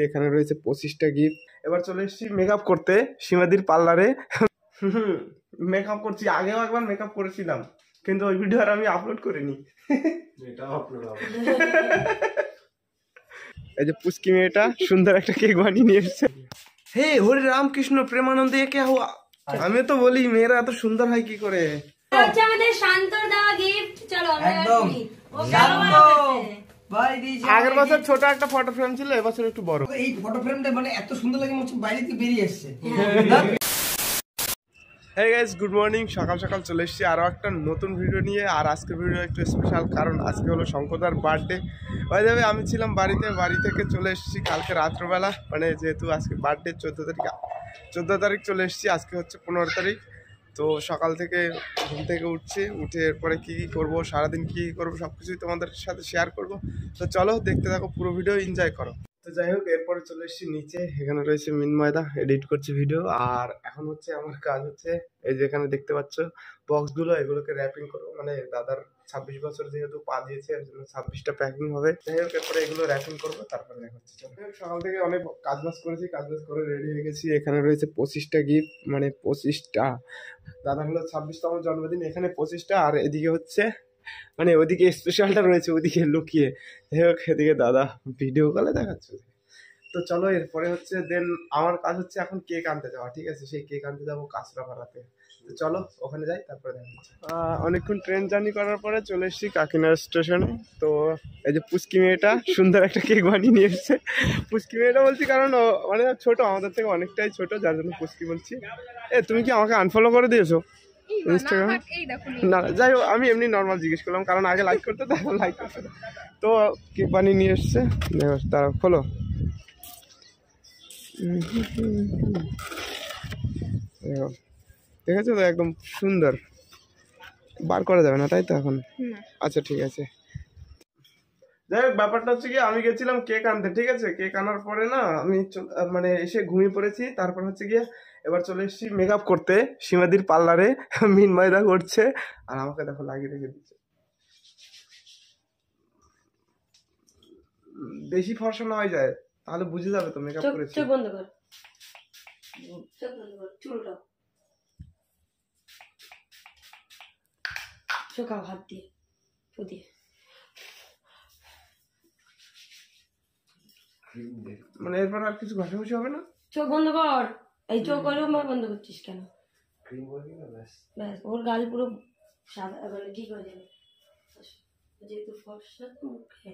এখানে রয়েছে 25টা গিফট। এবার চলে এসেছি মেকআপ করতে সীমাদির পার্লারে। মেকআপ করছি, আগেও একবার মেকআপ করেছিলাম কিন্তু ওই ভিডিও আর আমি আপলোড করিনি। এই যে পুচকি মেয়েটা সুন্দর একটা কেক বানিয়ে নিয়ে এসেছে। হে হরে রামকৃষ্ণ প্রেমানন্দে কে হুয়া। আমি তো বলি মেয়েরা এত সুন্দর হয় কি করে। আচ্ছা আমাদের শান্তর দেওয়া গিফট। চলো একদম আগের বছর ছোট একটা ফটো ফ্রেম ছিল, এবছর একটু বড়। এই ফটো ফ্রেমটা মানে এত সুন্দর লাগে মনে হচ্ছে বাইরে থেকে বেরিয়ে আসছে। Hey guys, good morning. সকাল সকাল চলে এসেছি আরও একটা নতুন ভিডিও নিয়ে। আর আজকের ভিডিও একটু স্পেশাল, কারণ আজকে হলো শঙ্করদার বার্থডে। ওই যাবে আমি ছিলাম বাড়ি থেকে চলে এসেছি কালকে রাত্রবেলা, মানে যেহেতু আজকে বার্থডে 14 তারিখ চলে এসেছি। আজকে হচ্ছে 15 তারিখ। তো সকাল থেকে ঘুম থেকে উঠে এরপরে কী করবো, সারাদিন কী করবো সব কিছুই তোমাদের সাথে শেয়ার করব। তো চলো দেখতে থাকো, পুরো ভিডিও এনজয় করো। তো যাই হোক, এরপরে চলে এসেছি নিচে। এখানে রয়েছে মিনময়দা, এডিট করছে ভিডিও। আর এখন হচ্ছে আমার কাজ হচ্ছে এই যে এখানে দেখতে পাচ্ছ বক্সগুলো, এগুলোকে র্যাপিং করবো। মানে দাদার 26 বছর যেহেতু পা দিয়েছে, এর জন্য 26টা প্যাকিং হবে। যাই হোক, এরপরে এগুলো র্যাপিং করবো, তারপরে দেখা হচ্ছে। সকাল থেকে অনেক কাজ করেছি, কাজ করে রেডি হয়ে গেছি। এখানে রয়েছে 25টা গিফট, মানে 25টা। দাদা হলো 26তম জন্মদিন, এখানে 25টা। আর এদিকে হচ্ছে মানে ওদিকে স্পেশালটা রয়েছে ওদিকে লুকিয়ে। যাই হোক, এদিকে দাদা ভিডিও কলে দেখাচ্ছে। তো চলো, এরপরে হচ্ছে দেন আমার কাজ হচ্ছে এখন কেক আনতে যাওয়া। ঠিক আছে, সেই কেক আনতে যাবো কাঁচরাপাড়াতে। তো চলো ওখানে যাই, তারপরে দেখা যাচ্ছে। অনেকক্ষণ ট্রেন জার্নি করার পরে চলে এসেছি কাকিনাড়া স্টেশনে। তো এই যে পুচকি মেয়েটা সুন্দর একটা কেক বানিয়ে নিয়ে এসেছে। পুচকি মেয়েটা বলছি কারণ মানে ছোট, আমাদের থেকে অনেকটাই ছোট, যার জন্য পুচকি বলছি। তুমি কি আমাকে আনফলো করে দিয়েছো ইনস্টাগ্রাম? না, যাই হোক, আমি এমনি নর্মাল জিজ্ঞেস করলাম, কারণ আগে লাইক করতে তো এখন লাইক করতে। তো কেক বানিয়ে নিয়ে এসছে, তারা খোলো। দেখেছো তো, একদম সুন্দর। বার করা যাবে না তাই তো এখন? আচ্ছা ঠিক আছে। যাই হোক, ব্যাপারটা হচ্ছে কি, আমি গেছিলাম কেক আনতে। ঠিক আছে, কেক আনার পরে না আমি মানে এসে ঘুমিয়ে পড়েছি। তারপর হচ্ছে গিয়ে এবার চলে এসেছি মেকআপ করতে সীমাদির পার্লারে। মিনময়দা করছে আর আমাকে দেখো লাগিয়ে রেখে দিচ্ছে। বেশি ফর্সা না হয়ে যায় তাহলে বুঝে যাবে তো মেকআপ করেছি। চোখ বন্ধ কর, চোখ বন্ধ কর, চুলটা চোখাও হাত দিয়ে পুদিয়ে। মানে এরপর আর কিছু ঘষাঘষি হবে না? চোখ বন্ধ কর। এই চোখ করলেও বন্ধ করছিস কেন? ব্যাস, ওর গাল পুরো সাদা, মানে ঠিক হয়ে যাবে যেহেতু ফর্সা মুখে।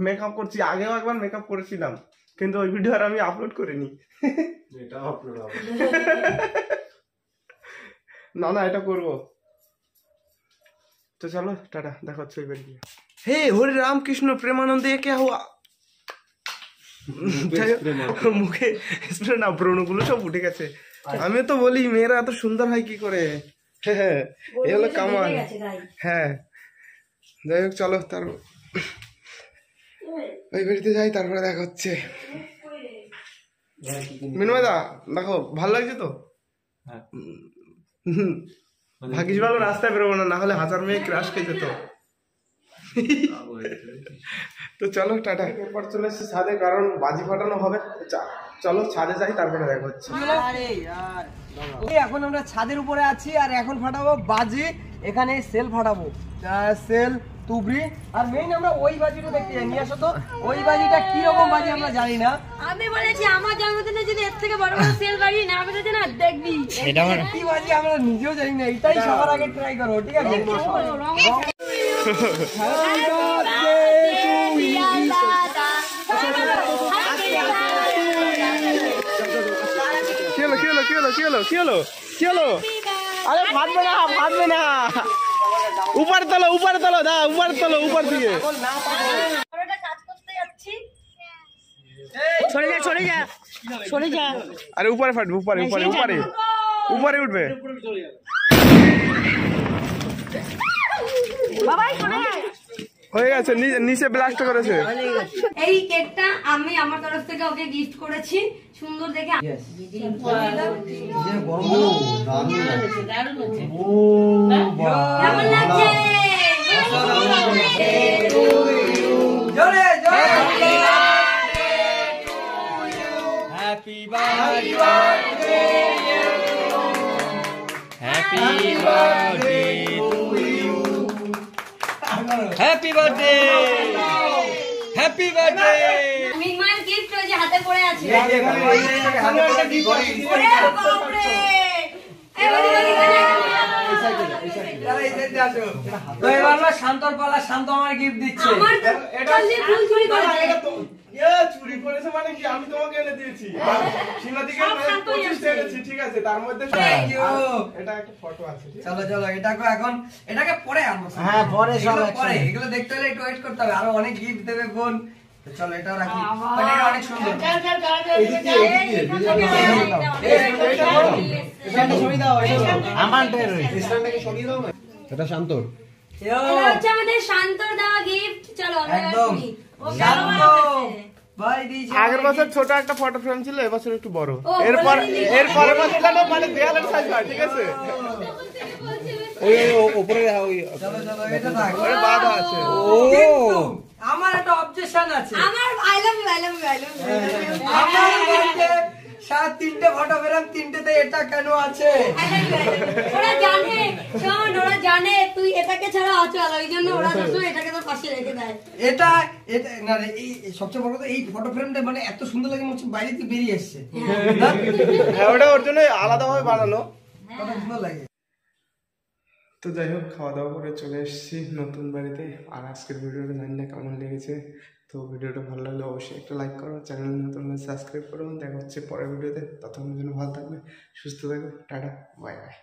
মেকআপ করছি, আগেও একবার মেকআপ করেছিলাম কিন্তু ওই ভিডিও আর আমি আপলোড করিনি। না এটা করবো। তো চলো টাটা, দেখা হচ্ছে এবার গিয়ে। হে হরে রামকৃষ্ণ প্রেমানন্দে কে হুয়া। মুখে স্প্রে না, ব্রণগুলো সব উঠে গেছে। আমি তো বলি মেয়েরা এত সুন্দর হয় কি করে। হ্যাঁ, এই হলো কামাল। হ্যাঁ, যাই হোক চলো, তার ওই বাড়িতে যাই, তারপরে দেখা হচ্ছে। মিনময়দা দেখো, ভালো লাগছে তো? ভাগ্যিস ভালো রাস্তায় বেরোবো না, না হলে হাজার মেয়ে ক্রাশ খেয়ে যেত। তো চলো টাটা। এরপর চলে এসেছি ছাদে, কারণ বাজি ফাটানো হবে। চলো ছাদে যাই, তারপরে দেখা হচ্ছে। এখন আমরা ছাদের উপরে আছি আর এখন ফাটাবো বাজি। এখানে সেল ফাটাবো, সেল তুবড়ি। আর মেইন আমরা ওই বাজিটা দেখতে যাই। নিয়ে আসো তো, ওই বাজিটা কি রকম বাজি আমরা জানি না। আমি বলেছি আমার জন্মদিনে যদি এর থেকে বড় বড় সেল বাজি না বেরোতে না, দেখবি এটা কি বাজি আমরা নিজেও জানি না। এটাই সবার আগে ট্রাই করো, ঠিক আছে? কি হলো? আরে ফাটবে না। উপর তোলো, দা উপর তোলো, উপর দিয়ে। সরে যা। আরে উপরে ফাটবে, উপরে উঠবে। হয়ে গেছে, নিচে ব্লাস্ট করেছে। এই কেকটা আমি আমার তরফ থেকে ওকে গিফট করেছি, সুন্দর দেখে। কেমন লাগছে? হ্যাপি বার্থডে হ্যাপি বার্থডে মিগমাইল গিফট ওই যে হাতে পড়ে আছে। তো এবার আমরা শান্তর পালা, শান্ত আমার গিফট দিচ্ছে। চুরি করেছে মানে কি, আমি তোমাকে এনে দিয়েছি। সীমাদিকে 25টা এনেছি, ঠিক আছে, তার মধ্যে এটা একটা ফটো আছে। চলো চলো এটাকে এখন এটাকে পরে আনবো। হ্যাঁ, পরে সব পরে একসাথে। এগুলো দেখতে হলে একটু ওয়েট করতে হবে, আরো অনেক গিফট দেবে বোন। তো চলো এটাও রাখি, বাট এটা অনেক সুন্দর। আমারটাই রয়েছে। এটা শান্তর। ইয়ো, এটা হচ্ছে আমাদের শান্তর দেওয়া গিফট। চলো আমরা একদম শুনি। ও শান্ত ভালোবাসে। ভাই দিয়েছে। আগের বছর ছোট একটা ফটো ফ্রেম ছিল, এবছর একটু বড়। ও, এরপর বলে দিলি। এরপরের বছর যেন মানে দেয়ালের সাইজ হয়, ঠিক আছে। উপরে চলো চলো এটা থাক। ওরে বাধা আছে। কিন্তু আমার একটা অবজেকশন আছে। আমার I love you, I love you, I love you. আমার বাড়িতে 3টে ফটো ফ্রেম, 3টেতে এটা কেন আছে? ওরা জানে, শোন, ওরা জানে তুই এটাকে ছাড়া অচল, ওই জন্য ওরা সবসময় এটাকে তোর পাশে রেখে দেয়। এটা এটা না রে, এই সবচেয়ে বড় কথা এই ফটো ফ্রেমটা মানে এত সুন্দর লাগে, মনে হচ্ছে বাইরে থেকে বেরিয়ে এসেছে। হ্যাঁ, ওটা ওর জন্য আলাদাভাবে বানানো। কত সুন্দর লাগে। তো যাই হোক, খাওয়া দাওয়া করে চলে এসেছি নতুন বাড়িতে। আর আজকের ভিডিওটা জানি না কেমন লেগেছে। তো ভিডিওটা ভালো লাগলে অবশ্যই একটা লাইক করো, চ্যানেল নতুন হলে সাবস্ক্রাইব করো। দেখা হচ্ছে পরের ভিডিওতে। ততক্ষণের জন্য ভালো থাকবে, সুস্থ থাকবে, টাটা, বাই বাই।